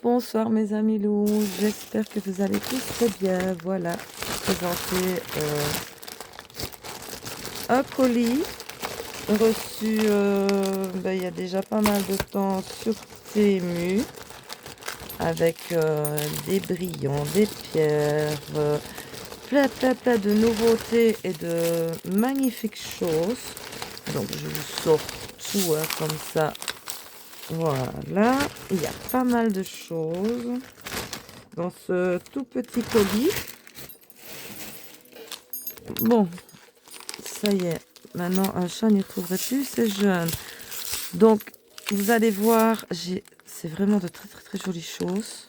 Bonsoir mes amis loups, j'espère que vous allez tous très bien. Voilà, présenter un colis reçu il y a déjà pas mal de temps sur Temu avec des brillants, des pierres, plein de nouveautés et de magnifiques choses. Donc je vous sors tout comme ça. Voilà, il y a pas mal de choses dans ce tout petit colis. Bon, ça y est, maintenant un chat n'y trouverait plus ses jeunes. Donc, vous allez voir, c'est vraiment de très jolies choses.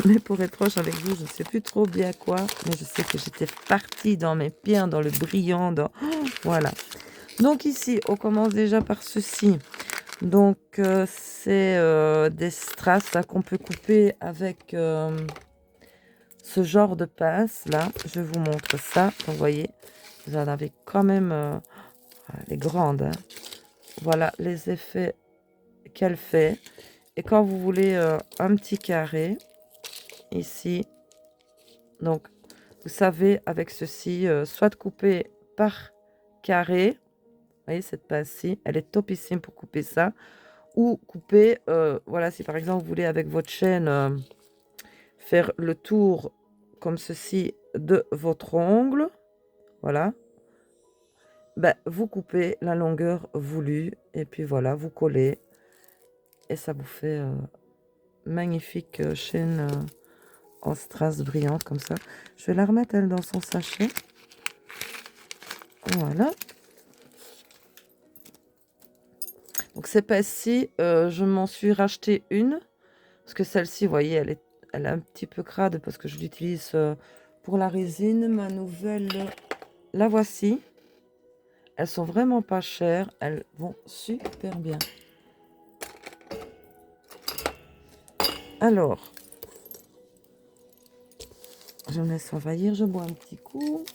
Mais pour être proche avec vous, je ne sais plus trop bien quoi. Mais je sais que j'étais partie dans mes pierres, dans le brillant, dans... Oh, voilà. Donc ici, on commence déjà par ceci. Donc, c'est des strass qu'on peut couper avec ce genre de pince là. Je vous montre ça. Vous voyez, vous en avez quand même les grandes. Hein. Voilà les effets qu'elle fait. Et quand vous voulez un petit carré, ici, donc vous savez avec ceci, soit couper par carré. Vous voyez cette pince-ci, elle est topissime pour couper ça. Ou couper, voilà, si par exemple vous voulez avec votre chaîne faire le tour comme ceci de votre ongle, voilà, ben, vous coupez la longueur voulue et puis voilà, vous collez et ça vous fait magnifique chaîne en strass brillante comme ça. Je vais la remettre elle dans son sachet. Voilà. Donc c'est pas ci, je m'en suis racheté une parce que celle-ci, vous voyez, elle est un petit peu crade parce que je l'utilise pour la résine. Ma nouvelle, la voici. Elles sont vraiment pas chères, elles vont super bien. Alors, je me laisse envahir, je bois un petit coup.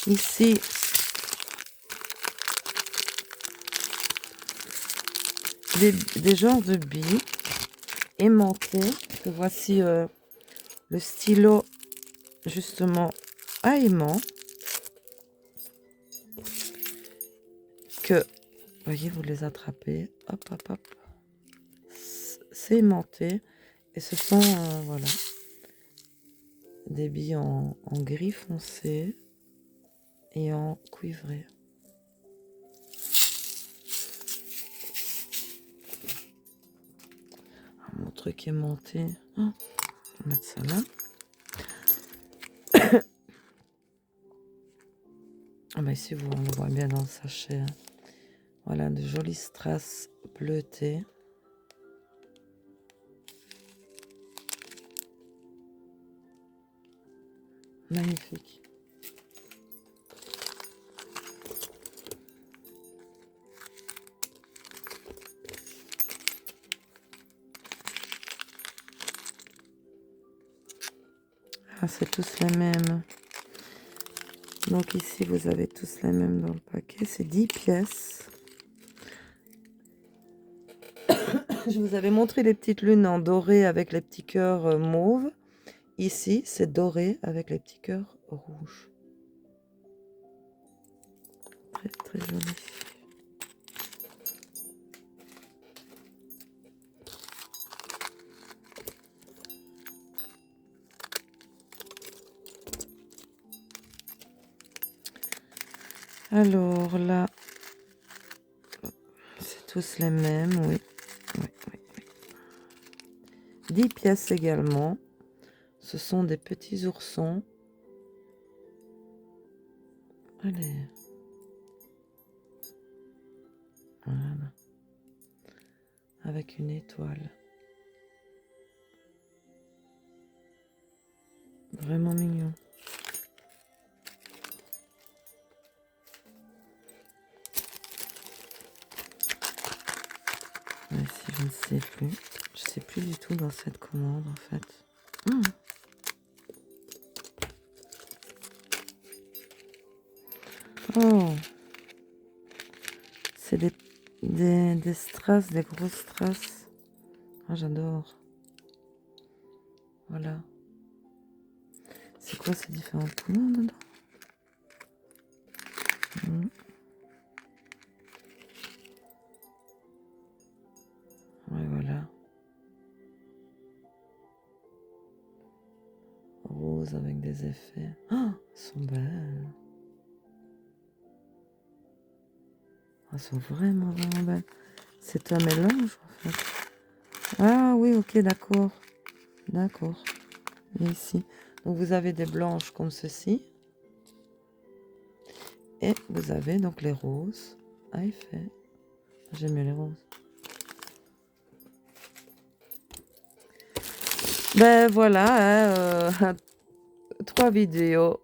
Ici, des genres de billes aimantées. Que voici le stylo justement à aimant. Que, voyez, vous les attrapez. Hop, hop, hop. C'est aimanté. Et ce sont, voilà, des billes en gris foncé et en cuivré. Mon truc aimanté. Oh, je vais mettre ça là. Ah bah ici, on le voit bien dans le sachet. Hein. Voilà, de jolis strass bleutés. Magnifique. Ah, c'est tous les mêmes. Donc ici, vous avez tous les mêmes dans le paquet. C'est 10 pièces. Je vous avais montré les petites lunes en doré avec les petits cœurs mauves. Ici, c'est doré avec les petits cœurs rouges. Très joli. Alors là, c'est tous les mêmes, oui. 10 pièces également. Ce sont des petits oursons. Allez. Voilà. Avec une étoile. Vraiment mignon. Ici, je ne sais plus. Je ne sais plus du tout dans cette commande, en fait. Oh, C'est des strass, des grosses strass. Ah, j'adore. Voilà. C'est quoi ces différentes couleurs dedans? Ouais, voilà. Rose avec des effets. Ah, elles sont belles. Elles sont vraiment, vraiment belles. C'est un mélange, en fait. Ah oui, ok, d'accord. D'accord. Et ici. Donc, vous avez des blanches comme ceci. Et vous avez donc les roses à effet. J'aime mieux les roses. Ben voilà, hein, 3 vidéos,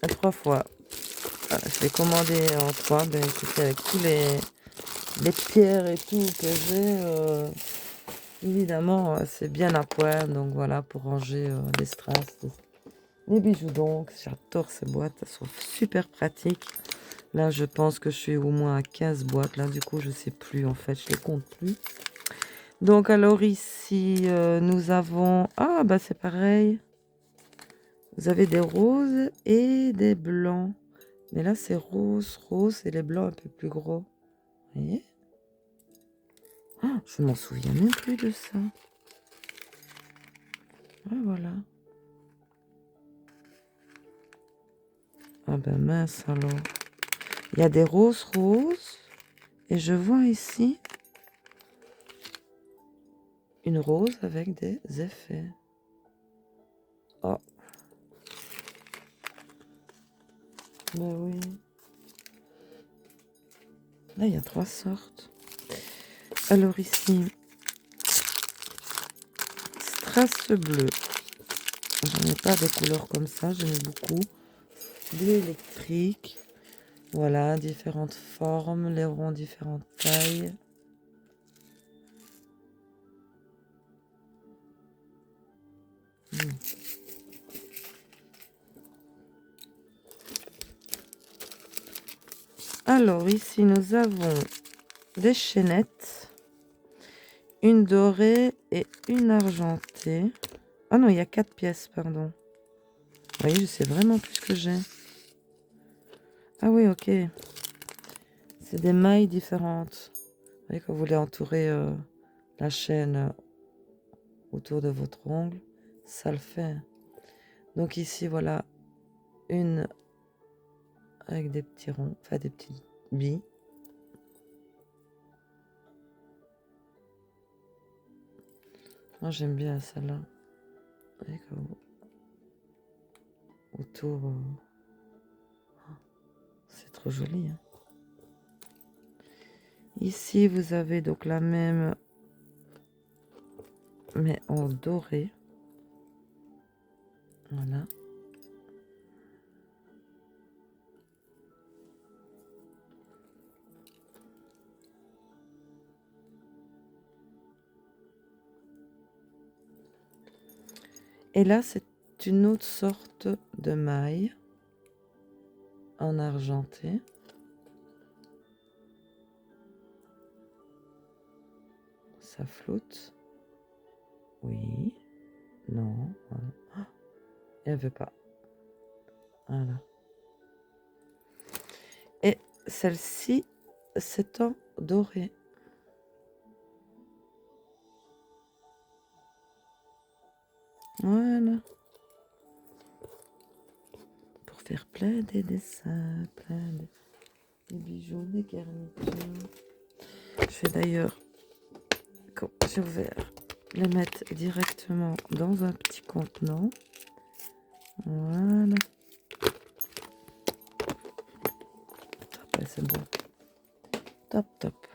3 fois. Voilà, je l'ai commandé en 3. Ben écoutez, avec tous les pierres et tout que j'ai, évidemment, c'est bien à point. Donc voilà, pour ranger les strass, les bijoux. Donc, j'adore ces boîtes, elles sont super pratiques. Là, je pense que je suis au moins à 15 boîtes. Là, du coup, je sais plus, en fait, je les compte plus. Donc, alors ici, nous avons... Ah, bah c'est pareil. Vous avez des roses et des blancs. Mais là, c'est rose, rose et les blancs un peu plus gros. Vous voyez? Ah, je m'en souviens même plus de ça. Ah, voilà. Ah ben mince alors. Il y a des roses roses. Et je vois ici une rose avec des effets. Oh. Ben oui. Là, il y a 3 sortes. Alors ici, strass bleu. J'en ai pas des couleurs comme ça, j'en ai beaucoup. Bleu électrique. Voilà, différentes formes, les ronds, différentes tailles. Alors ici, nous avons des chaînettes. Une dorée et une argentée. Ah non, il y a 4 pièces, pardon. Vous voyez, je sais vraiment plus ce que j'ai. Ah oui, ok. C'est des mailles différentes. Vous voyez, quand vous voulez entourer la chaîne autour de votre ongle, ça le fait. Donc ici, voilà, une avec des petits ronds, enfin des petites billes. Moi, j'aime bien celle-là. Autour, c'est trop joli. Hein. Ici, vous avez donc la même, mais en doré. Voilà. Et là, c'est une autre sorte de maille en argenté. Ça flotte. Oui. Non. Voilà. Ah, elle veut pas. Voilà. Et celle-ci, c'est en doré. Voilà. Pour faire plein des dessins, plein des bijoux, des garnitures. Je vais d'ailleurs, quand j'ai ouvert, les mettre directement dans un petit contenant. Voilà. Top, c'est bon. Top, top.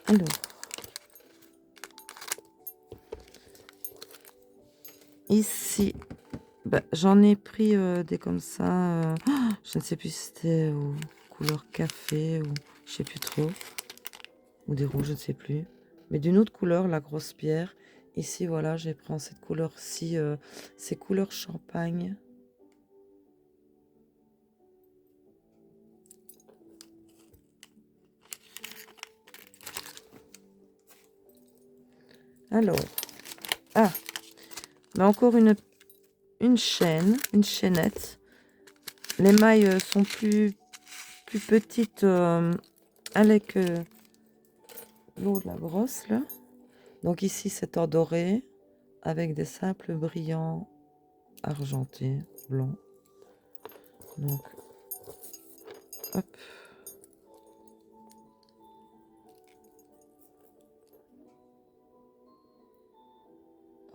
Alors. Ici, bah, j'en ai pris des comme ça. Je ne sais plus si c'était couleur café ou je sais plus trop. Ou des rouges, je ne sais plus. Mais d'une autre couleur, la grosse pierre. Ici, voilà, j'ai pris cette couleur-ci. C'est couleur champagne. Alors, ah, bah encore une chaîne, une chaînette. Les mailles sont plus petites avec l'eau de la brosse, là. Donc ici, c'est en doré, avec des simples brillants argentés, blancs. Donc, hop.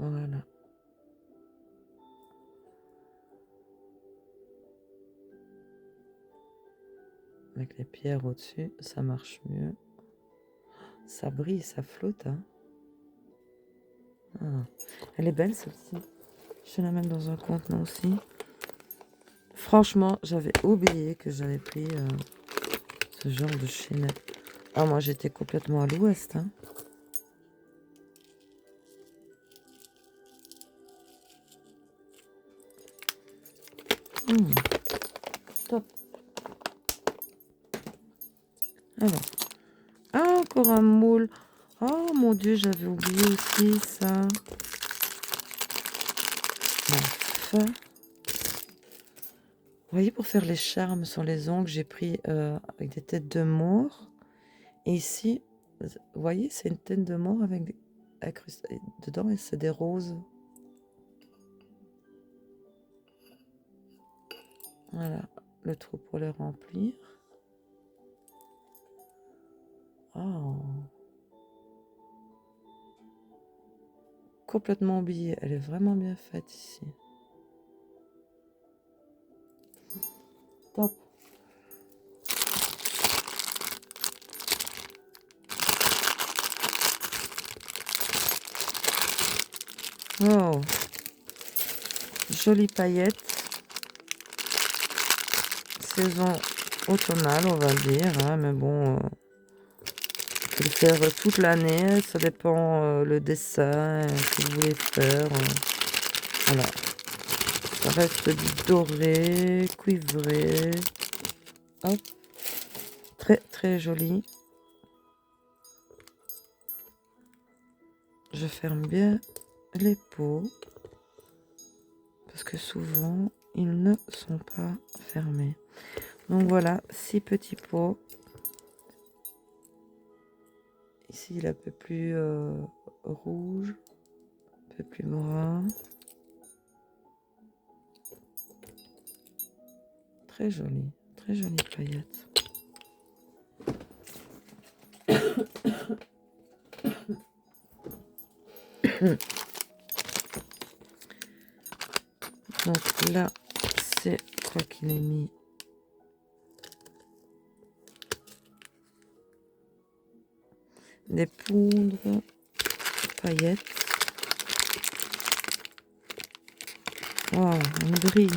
Voilà. Avec les pierres au-dessus, ça marche mieux. Ça brille, ça flotte. Hein. Ah. Elle est belle, celle-ci. Je la mets dans un contenant aussi. Franchement, j'avais oublié que j'avais pris ce genre de chaînette. Ah, moi, j'étais complètement à l'ouest. Hein. Top. Alors. Ah, encore un moule. Oh mon Dieu, j'avais oublié aussi ça. Enfin. Vous voyez, pour faire les charmes sur les ongles, j'ai pris avec des têtes de mort. Et ici, vous voyez, c'est une tête de mort avec des dedans, et c'est des roses. Voilà, le trou pour les remplir. Oh. Complètement oubliée. Elle est vraiment bien faite ici. Top. Oh. Jolie paillette. Saison automnale, on va dire. Hein, mais bon, on peut le faire toute l'année. Ça dépend le dessin que vous voulez faire. Voilà. Ça reste du doré, cuivré. Hop. Très très joli. Je ferme bien les pots. Parce que souvent, ils ne sont pas fermés. Donc voilà, 6 petits pots. Ici, il est un peu plus rouge. Un peu plus brun. Très joli paillette. Donc là, c'est quoi qu'il est mis? Des poudres, paillettes. Waouh, on brille.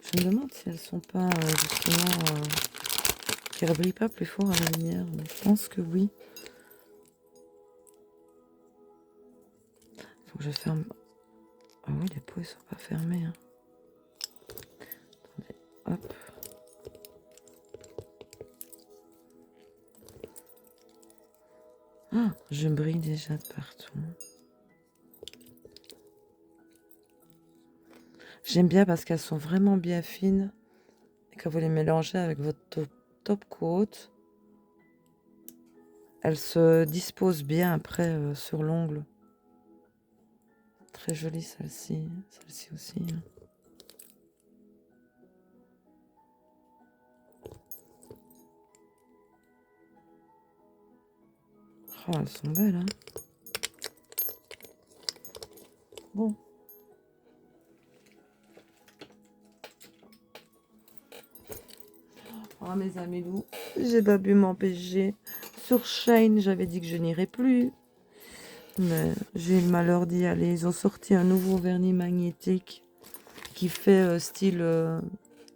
Je me demande si elles sont pas justement qu'elles ne brillent pas plus fort à la lumière. Mais je pense que oui. Faut que je ferme. Ah oui, les pots ils sont pas fermés. Hein. Attendez, hop. Ah, je brille déjà de partout. J'aime bien parce qu'elles sont vraiment bien fines. Et quand vous les mélangez avec votre top coat, elles se disposent bien après sur l'ongle. Très jolie celle-ci. Celle-ci aussi. Hein. Oh, elles sont belles, hein. Bon. Oh, mes amis loups, j'ai pas pu m'empêcher. Sur Shane, j'avais dit que je n'irais plus. Mais j'ai eu le malheur d'y aller. Ils ont sorti un nouveau vernis magnétique qui fait style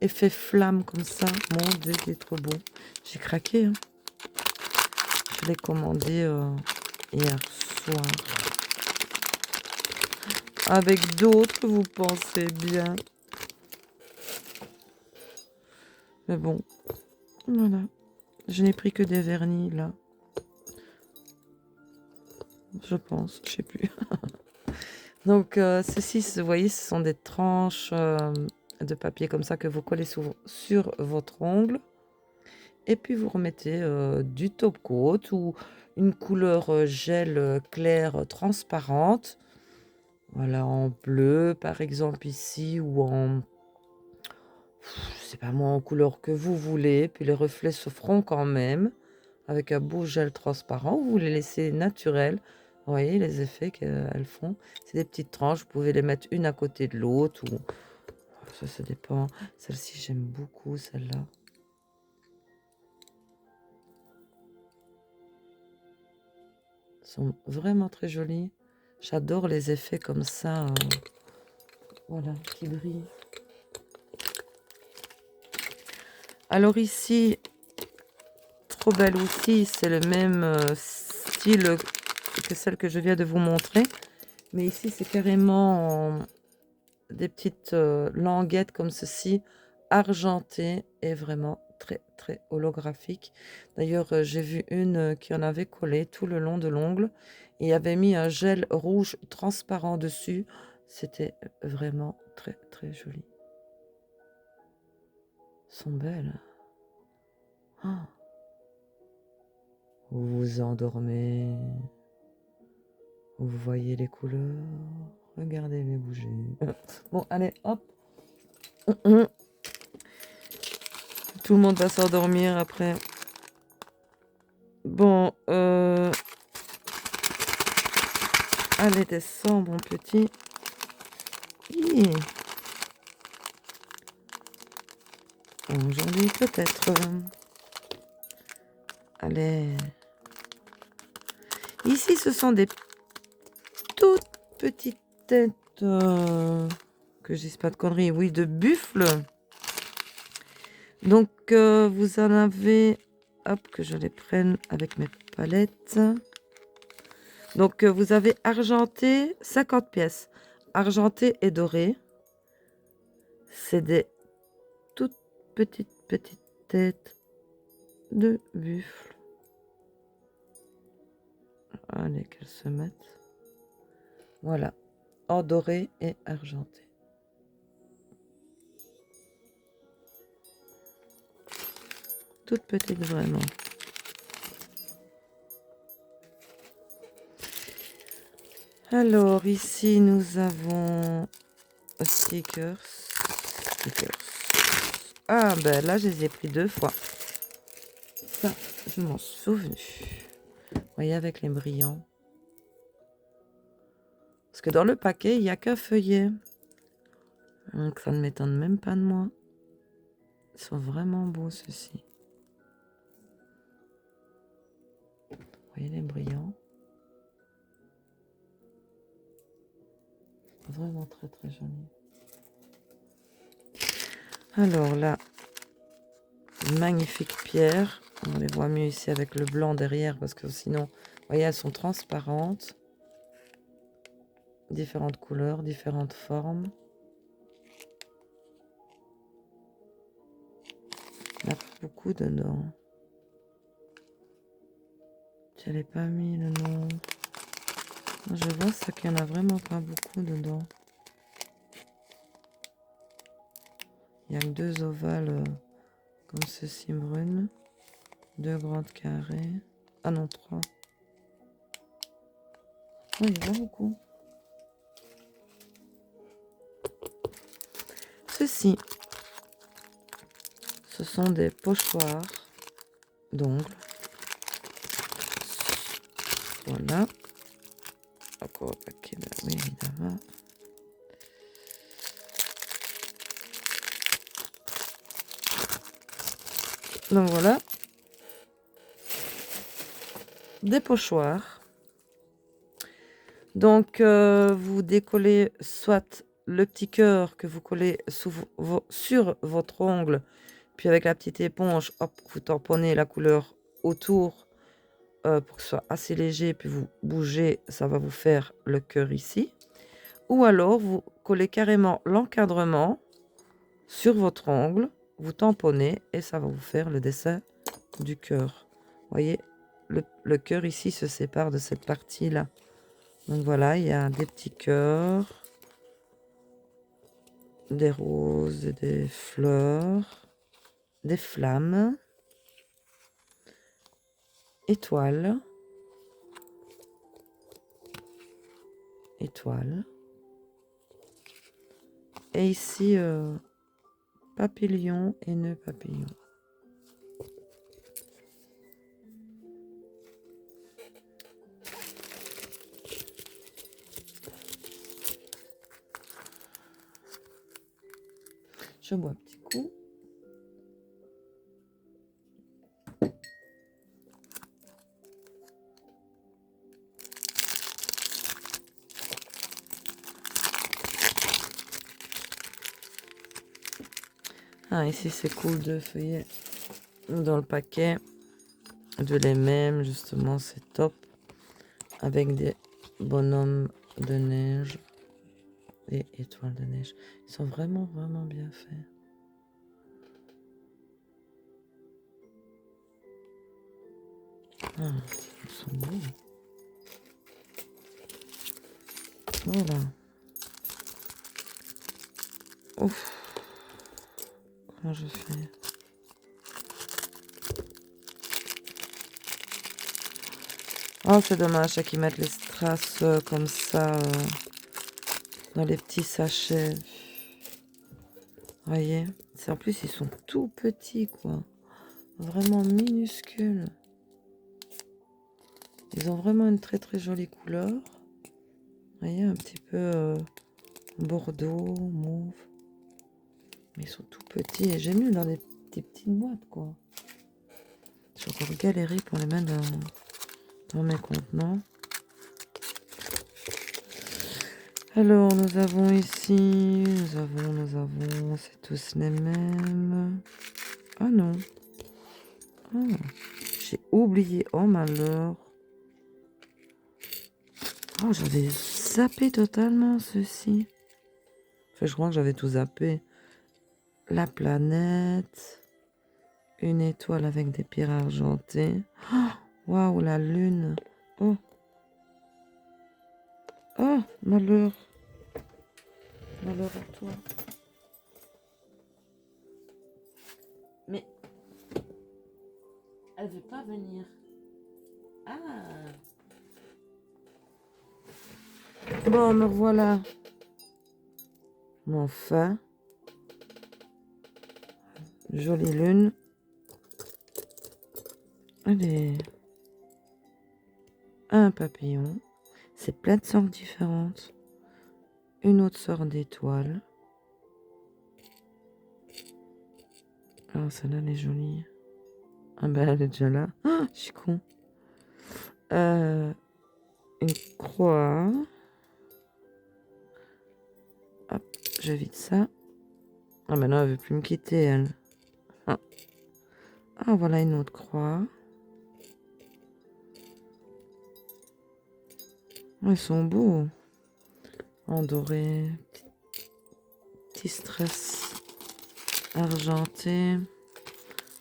effet flamme comme ça. Mon Dieu, il est trop beau. J'ai craqué. Hein. Je l'ai commandé hier soir. Avec d'autres, vous pensez bien. Mais bon, voilà. Je n'ai pris que des vernis là. je pense, je sais plus. Donc, ceci, vous voyez, ce sont des tranches de papier comme ça que vous collez sur votre ongle. Et puis, vous remettez du top coat ou une couleur gel clair transparente. Voilà, en bleu, par exemple, ici, ou en, je sais pas moi, en couleur que vous voulez. Puis les reflets se feront quand même avec un beau gel transparent. Vous les laissez naturels. Vous voyez les effets qu'elles font. C'est des petites tranches. Vous pouvez les mettre une à côté de l'autre. Ou ça dépend. Celle-ci, j'aime beaucoup celle-là. Elles sont vraiment très jolies. J'adore les effets comme ça. Voilà, qui brillent. Alors ici, trop belle aussi. C'est le même style que celle que je viens de vous montrer. Mais ici, c'est carrément des petites languettes comme ceci, argentées et vraiment très très holographique. D'ailleurs, j'ai vu une qui en avait collé tout le long de l'ongle et avait mis un gel rouge transparent dessus. C'était vraiment très très joli. Elles sont belles. Ah. Vous vous endormez. Vous voyez les couleurs. Regardez-les bouger. Bon, allez, hop. Tout le monde va s'endormir après. Bon, allez, descends, mon petit. Hi. Aujourd'hui, peut-être. Allez. Ici, ce sont des toutes petites têtes, que je dise pas de conneries, oui, de buffle. Donc, vous en avez, hop, que je les prenne avec mes palettes. Donc, vous avez argenté 50 pièces. Argenté et doré. C'est des toutes petites têtes de buffle. Allez, qu'elles se mettent. Voilà, en doré et argenté. Toutes petites vraiment. Alors, ici, nous avons stickers. Ah, ben là, je les ai pris 2 fois. Ça, je m'en suis souvenu. Vous voyez, avec les brillants. Parce que dans le paquet, il n'y a qu'un feuillet. Donc, ça ne m'étonne même pas de moi. Ils sont vraiment beaux, ceux-ci. Vous voyez les brillants. Vraiment très très joli. Alors là, magnifique pierre. On les voit mieux ici avec le blanc derrière parce que sinon, vous voyez, elles sont transparentes. Différentes couleurs, différentes formes. Il y en a pas beaucoup dedans. Je n'avais pas mis le nom. Je vois ça qu'il n'y en a vraiment pas beaucoup dedans. Il y a que 2 ovales comme ceci brunes. 2 grandes carrés. Ah non, 3. Oh, il y en a beaucoup. Ceci, ce sont des pochoirs d'ongles. Voilà. Encore un paquet de... Oui, évidemment. Donc voilà. Des pochoirs. Donc, vous décollez soit le petit cœur que vous collez sur votre ongle, puis avec la petite éponge, hop, vous tamponnez la couleur autour pour que ce soit assez léger, puis vous bougez, ça va vous faire le cœur ici. Ou alors, vous collez carrément l'encadrement sur votre ongle, vous tamponnez et ça va vous faire le dessin du cœur. Vous voyez, le cœur ici se sépare de cette partie-là. Donc voilà, il y a des petits cœurs, des roses, des fleurs, des flammes, étoiles, étoiles. Et ici, papillon et nœud papillon. Je bois un petit coup. Ah, ici c'est cool de feuillet dans le paquet de les mêmes, justement, c'est top. Avec des bonhommes de neige et étoiles de neige. Ils sont vraiment, vraiment bien faits. Ah, ils sont beaux. Voilà. Ouf. Comment je fais? Oh, c'est dommage qu'ils mettent les strass comme ça dans les petits sachets. Voyez? En plus, ils sont tout petits, quoi. Vraiment minuscules. Ils ont vraiment une très très jolie couleur. Voyez, un petit peu bordeaux, mauve. Mais ils sont tout petits. Et j'ai mis dans des petites boîtes, quoi. J'ai encore galéré pour les mettre dans mes contenants. Alors, nous avons ici, nous avons, c'est tous les mêmes. Ah non. Ah, j'ai oublié, oh malheur. Oh, j'avais zappé totalement ceci. Enfin, je crois que j'avais tout zappé. La planète. Une étoile avec des pierres argentées. Waouh, la lune. Oh. Oh, malheur. Malheur à toi. Mais elle veut pas venir. Ah. Bon, me voilà. Enfin. Jolie lune. Allez. Un papillon. C'est plein de sortes différentes. Une autre sorte d'étoile. Ah, celle-là, elle est jolie. Ah ben, elle est déjà là. Ah, je suis con. Une croix. Hop, j'évite ça. Ah ben non, elle veut plus me quitter, elle. Ah, ah voilà une autre croix. Oh, ils sont beaux. En doré. Petit stress argenté.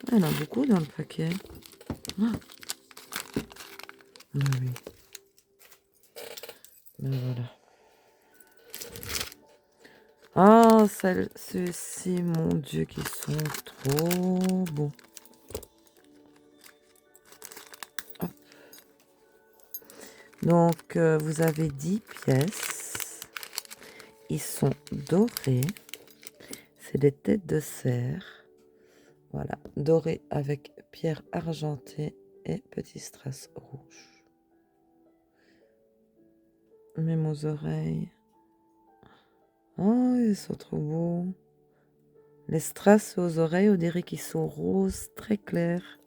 Ah, il y en a beaucoup dans le paquet. Ah. Ben oui. Ben voilà. Ah, ceux-ci, mon Dieu, qui sont trop beaux. Hop. Donc, vous avez 10 pièces. Ils sont dorés. C'est des têtes de cerf. Voilà, dorées avec pierre argentée et petit strass rouge. Même aux oreilles. Oh, ils sont trop beaux. Les strass aux oreilles, on dirait qu'ils sont roses, très clairs.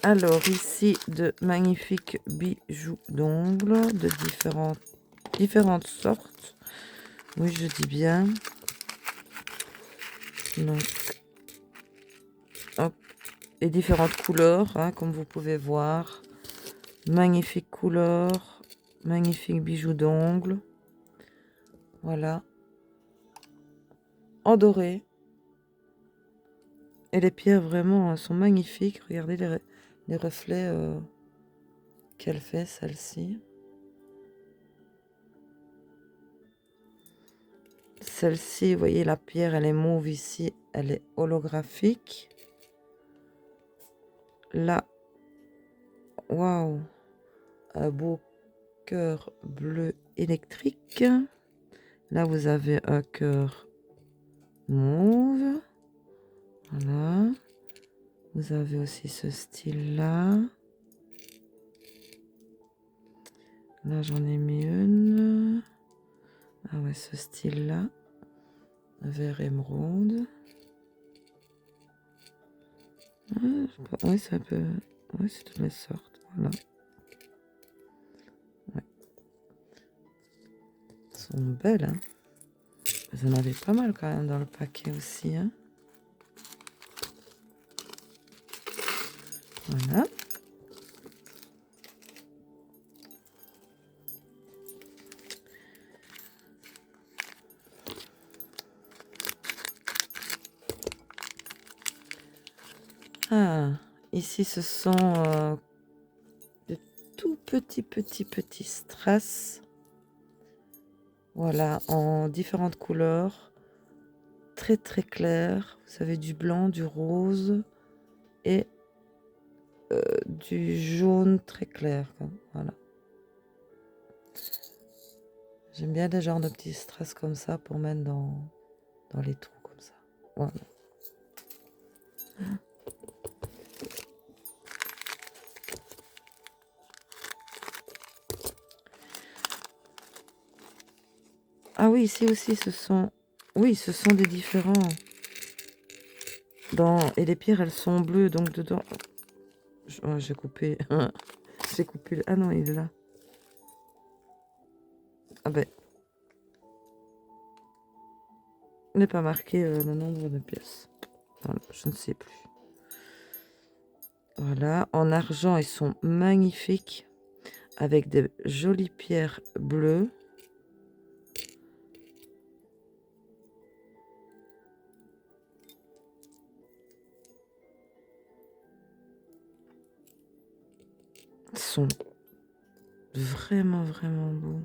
Alors, ici, de magnifiques bijoux d'ongles de différentes sortes. Oui, je dis bien. Donc, hop. Et différentes couleurs, hein, comme vous pouvez voir. Magnifique couleur. Magnifique bijoux d'ongles. Voilà. En doré. Et les pierres, vraiment, sont magnifiques. Regardez les reflets qu'elle fait, celle-ci. Celle-ci, vous voyez, la pierre, elle est mauve ici. Elle est holographique. Là, waouh, un beau cœur bleu électrique. Là, vous avez un cœur mauve. Voilà. Vous avez aussi ce style-là. Là, j'en ai mis une. Ah ouais, ce style-là. Vert émeraude. Oui, c'est un peu... Oui, c'est toutes les sortes. Voilà. Ouais. Elles sont belles, hein. Vous en avez pas mal quand même dans le paquet aussi, hein. Voilà. Ah, ici ce sont de tout petits strass. Voilà, en différentes couleurs. Très clair. Vous avez du blanc, du rose et du jaune très clair. Voilà. J'aime bien des genres de petits strass comme ça pour mettre dans les trous comme ça. Voilà. Ah oui, ici aussi, ce sont... Oui, ce sont des différents. Et les pierres, elles sont bleues, donc dedans... Oh, j'ai coupé... J'ai coupé... Ah non, il est là. Ah ben... Il n'est pas marqué le nombre de pièces. Voilà, je ne sais plus. Voilà, en argent, ils sont magnifiques. Avec des jolies pierres bleues. Ils sont vraiment beaux.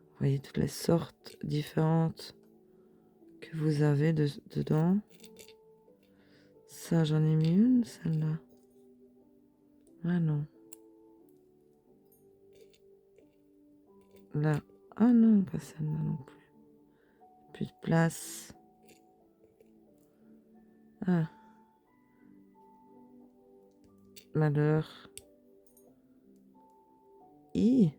Vous voyez toutes les sortes différentes que vous avez dedans. Ça, j'en ai mis une, celle-là. Ah non. Là. Ah non, pas celle-là non plus. Plus de place. Ah. Malheur. I.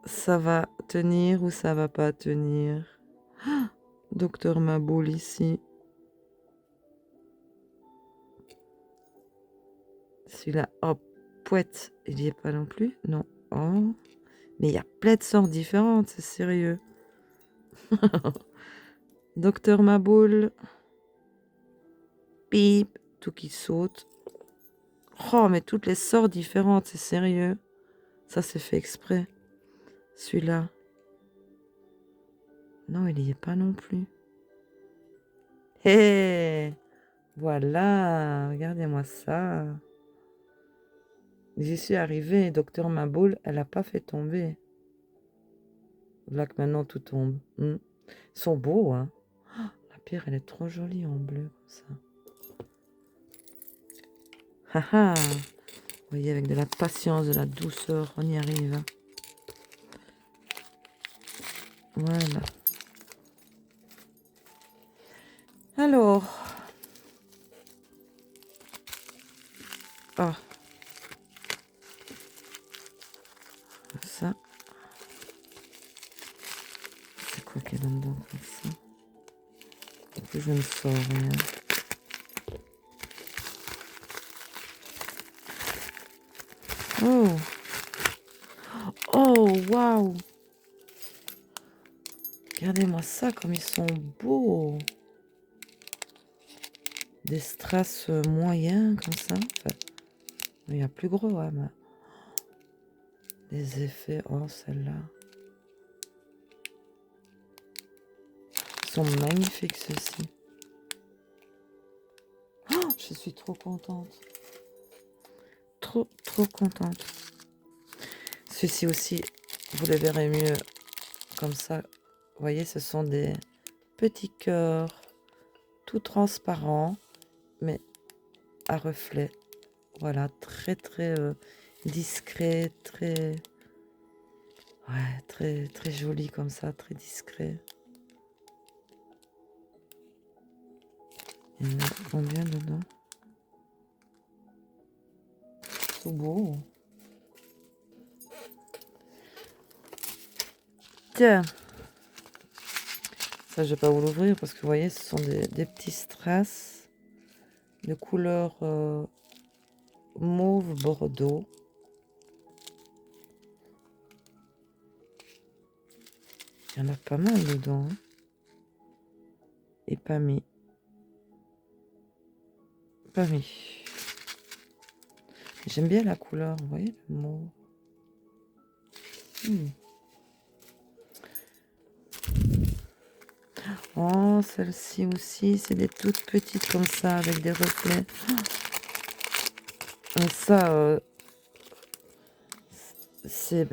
Ça va tenir ou ça va pas tenir. Ah, Docteur Maboul ici. Celui-là, oh, pouette, il n'y est pas non plus. Non. Oh. Mais il y a plein de sortes différentes, c'est sérieux. Docteur Maboul. Pip, tout qui saute. Oh, mais toutes les sortes différentes, c'est sérieux. Ça, c'est fait exprès. Celui-là. Non, il n'y est pas non plus. Hé, hey, voilà, regardez-moi ça. J'y suis arrivée, docteur Maboul, elle n'a pas fait tomber. Là que maintenant tout tombe. Ils sont beaux, hein. Oh, la pierre, elle est trop jolie en bleu, comme ça. Haha. Vous voyez, avec de la patience, de la douceur, on y arrive. Hein. Voilà. Alors. Oh. Ça. C'est quoi qu'il y a dedans comme ça? Et puis je ne sors rien. Oh. Oh, waouh. Regardez-moi ça, comme ils sont beaux. Des strass moyens, comme ça. Enfin, il y a plus gros, hein, mais... Des effets. Oh, celle-là. sont magnifiques, ceux-ci. Oh, je suis trop contente. Trop contente. Ceux-ci aussi, vous les verrez mieux comme ça. Vous voyez, ce sont des petits cœurs tout transparents, mais à reflet. Voilà, très discret, très joli comme ça, très discret. Il y en a combien dedans? C'est beau. Tiens, ça je vais pas vous l'ouvrir parce que vous voyez, ce sont des petits strass de couleur mauve bordeaux. Il y en a pas mal dedans. Hein. Et pas mis. Pas mis. J'aime bien la couleur, vous voyez, le mauve. Oh, celle-ci aussi, c'est des toutes petites comme ça, avec des reflets. Et ça, c'est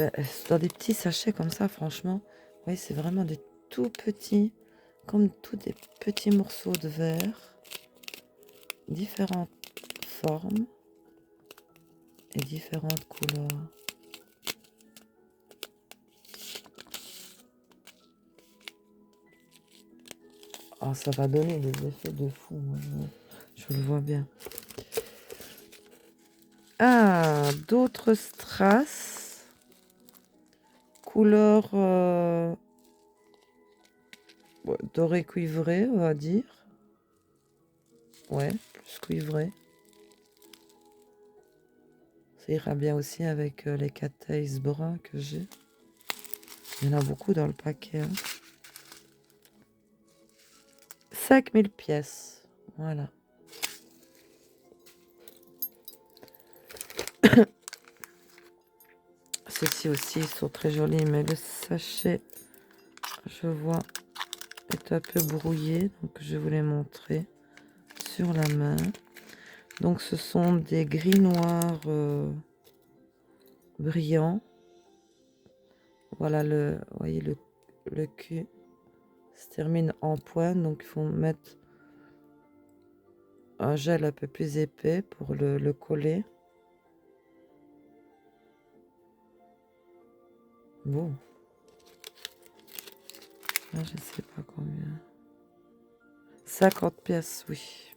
dans des petits sachets comme ça, franchement. Vous voyez, c'est vraiment des tout petits, comme tous des petits morceaux de verre. Différentes formes et différentes couleurs. Oh, ça va donner des effets de fou, je le vois bien. Ah, d'autres strass. Couleur doré cuivré, on va dire. Ouais, plus cuivré. Ça ira bien aussi avec les cattails bruns que j'ai. Il y en a beaucoup dans le paquet. Hein. 5000 pièces. Voilà. Ceux-ci aussi sont très jolis, mais le sachet, je vois, est un peu brouillé. Donc, je vais vous les montrer sur la main. Donc, ce sont des gris noirs brillants. Voilà, vous voyez, le cul se termine en pointe. Donc, il faut mettre un gel un peu plus épais pour le coller. Bon. Là, je sais pas combien. 50 pièces, oui.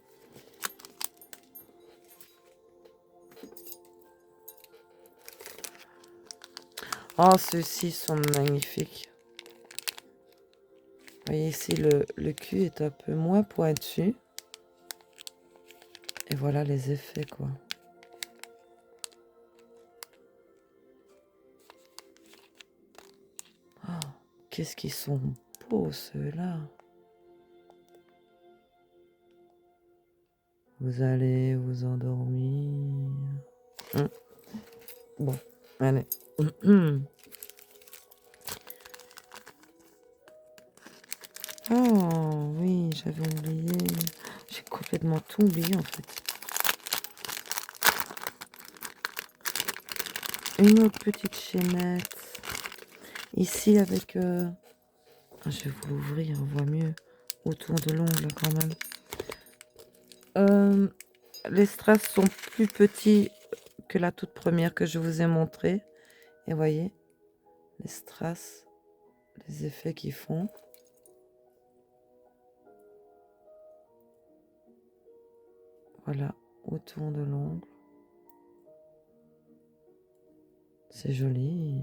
Oh, ceux-ci sont magnifiques. Vous voyez ici, le cul est un peu moins pointu. Et voilà les effets, quoi. Oh, qu'est-ce qu'ils sont beaux, ceux-là. Vous allez vous endormir. Bon, allez. Oh, oui, j'avais oublié. J'ai complètement tout oublié, en fait. Une autre petite chaînette. Ici, avec... Je vais vous l'ouvrir, on voit mieux. Autour de l'ongle, quand même. Les strass sont plus petits que la toute première que je vous ai montrée. Et voyez, les strass, les effets qu'ils font. Voilà, autour de l'ongle. C'est joli.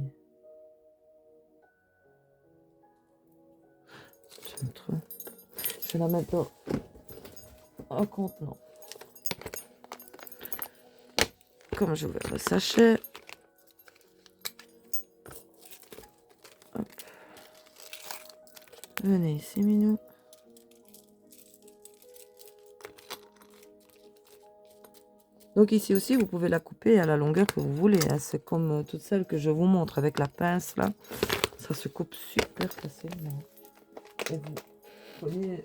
J'aime trop. Je vais la mettre en contenant. Comme j'ai ouvert le sachet. Hop. Venez ici, minou. Donc ici aussi, vous pouvez la couper à la longueur que vous voulez. Hein. C'est comme toutes celles que je vous montre avec la pince là. Ça se coupe super facilement. Et vous prenez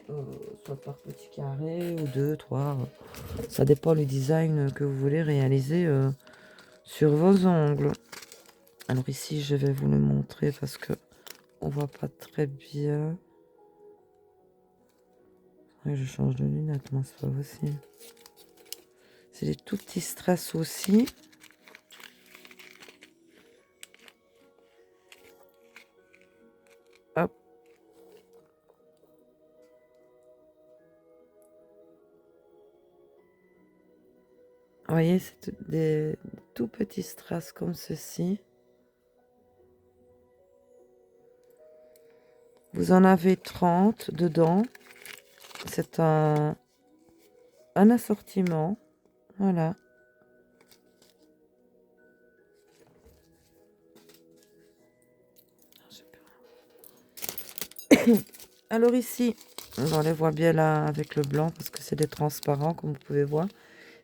soit par petit carré ou 2, 3. Ça dépend du design que vous voulez réaliser sur vos ongles. Alors ici, je vais vous le montrer parce que on voit pas très bien. Ouais, je change de lunettes, moi, c'est pas possible. C'est des tout petits strass aussi. Hop. Vous voyez, c'est des tout petits strass comme ceci. Vous en avez 30 dedans. C'est un assortiment. Voilà. Alors ici, on les voit bien là avec le blanc parce que c'est des transparents comme vous pouvez voir.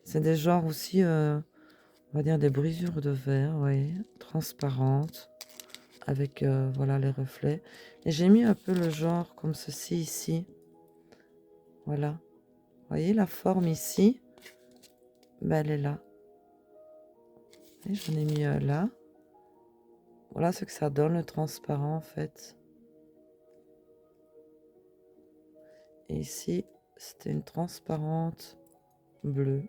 C'est des genres aussi, on va dire des brisures de verre, oui, transparentes avec voilà les reflets. Et j'ai mis un peu le genre comme ceci ici. Voilà. Vous voyez la forme ici, ben, elle est là. Et j'en ai mis là. Voilà ce que ça donne le transparent en fait. Et ici, c'était une transparente bleue.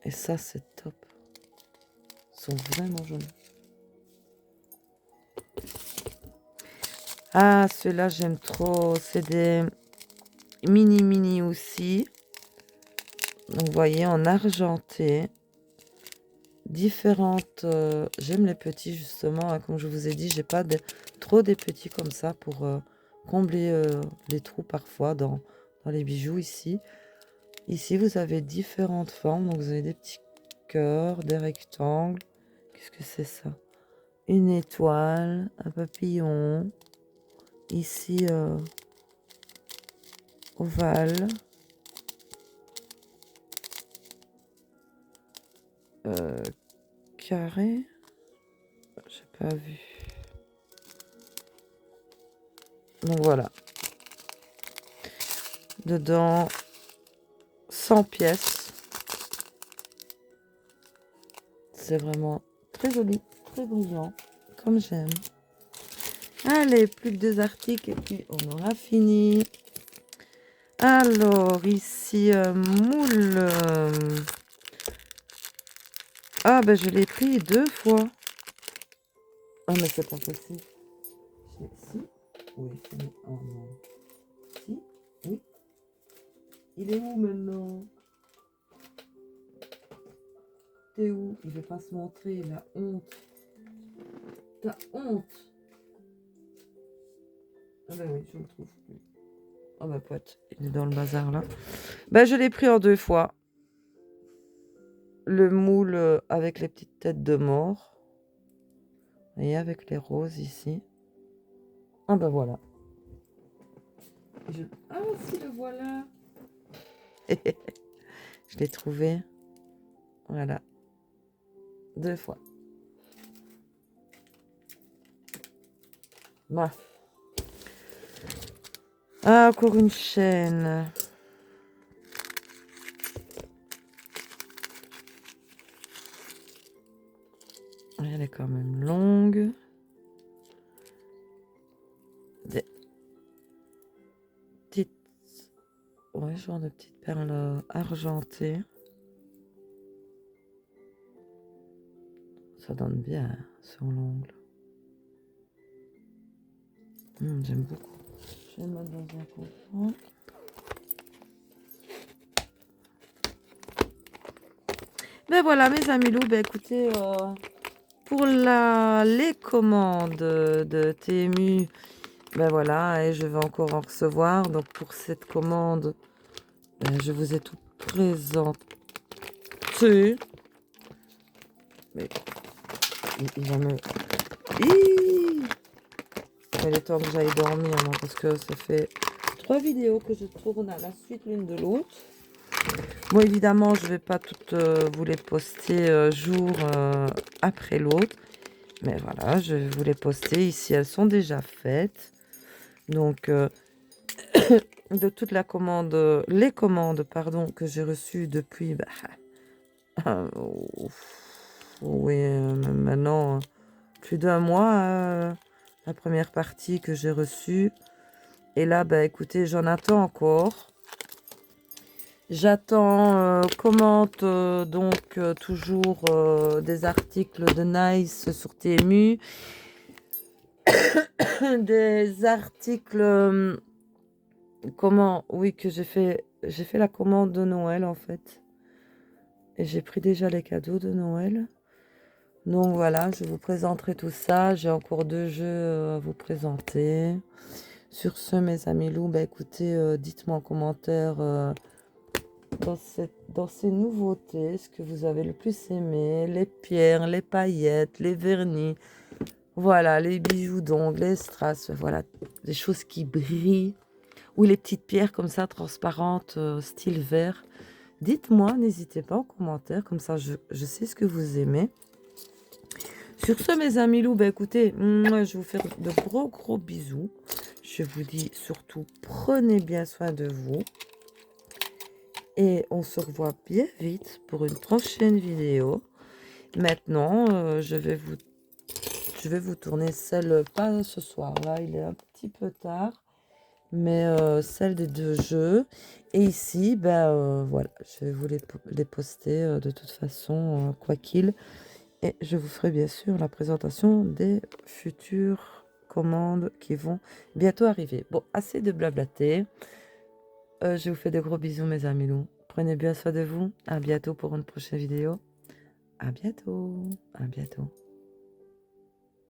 Et ça, c'est top. Ils sont vraiment jolis. Ah, ceux-là, j'aime trop. C'est des mini aussi. Donc, vous voyez, en argenté. Différentes. J'aime les petits, justement. Hein, comme je vous ai dit, j'ai pas trop des petits comme ça pour combler les trous parfois dans les bijoux ici. Ici, vous avez différentes formes. Donc, vous avez des petits cœurs, des rectangles. Qu'est-ce que c'est ça? Une étoile, un papillon. Ici, ovale. Carré. J'ai pas vu. Donc, voilà. Dedans, 100 pièces. C'est vraiment très joli, très brillant, comme j'aime. Allez, plus que 2 articles et puis on aura fini. Alors, ici, moule. Ah, ben je l'ai pris 2 fois. Ah, mais c'est pas possible. Si. Oui, oh non. Si, oui. Il est où maintenant? T'es où? Il veut pas se montrer, il a honte. T'as honte. Ah ben oui, je le trouve plus. Oh ma pote, il est dans le bazar là. Ben je l'ai pris en 2 fois. Le moule avec les petites têtes de mort. Et avec les roses ici. Ah ben voilà. Ah si, le voilà. Je l'ai trouvé. Voilà. 2 fois. Bah. Ah, encore une chaîne. Elle est quand même longue. Des petites... Ouais, genre de petites perles argentées. Ça donne bien sur l'ongle. J'aime beaucoup. Je vais le mettre dans un coffre. Ben voilà mes amis loups, ben écoutez, pour les commandes de TMU, ben voilà, et je vais encore en recevoir. Donc pour cette commande, ben, je vous ai tout présenté. Mais il va me... Il est temps que j'aille dormir, non, parce que ça fait 3 vidéos que je tourne à la suite l'une de l'autre. Bon, évidemment, je vais pas toutes vous les poster jour après l'autre. Mais voilà, je vais vous les poster. Ici, elles sont déjà faites. Donc, de toute la commande, les commandes, pardon, que j'ai reçues depuis, oui, maintenant, plus d'1 mois, la première partie que j'ai reçue. Et là, écoutez, j'en attends encore. J'attends, commente, donc, toujours, des articles de Nice sur TMU. Des articles, comment? Oui, que j'ai fait la commande de Noël, en fait. Et j'ai pris déjà les cadeaux de Noël. Donc voilà, je vous présenterai tout ça. J'ai encore 2 jeux, à vous présenter. Sur ce, mes amis loups, écoutez, dites-moi en commentaire, dans ces nouveautés, ce que vous avez le plus aimé, les pierres, les paillettes, les vernis, voilà, les bijoux d'ongles, les strass, voilà, des choses qui brillent, ou les petites pierres comme ça, transparentes, style vert. Dites-moi, n'hésitez pas en commentaire, comme ça je sais ce que vous aimez. Sur ce, mes amis loups, écoutez, moi, je vous fais de gros bisous. Je vous dis surtout, prenez bien soin de vous. Et on se revoit bien vite pour une prochaine vidéo. Maintenant, je vais vous tourner celle, pas ce soir, là, il est un petit peu tard. Mais celle des 2 jeux. Et ici, voilà, je vais vous les poster de toute façon, quoi qu'il. Et je vous ferai bien sûr la présentation des futures commandes qui vont bientôt arriver. Bon, assez de blablater. Je vous fais de gros bisous, mes amis loups. Prenez bien soin de vous. À bientôt pour une prochaine vidéo. À bientôt. À bientôt.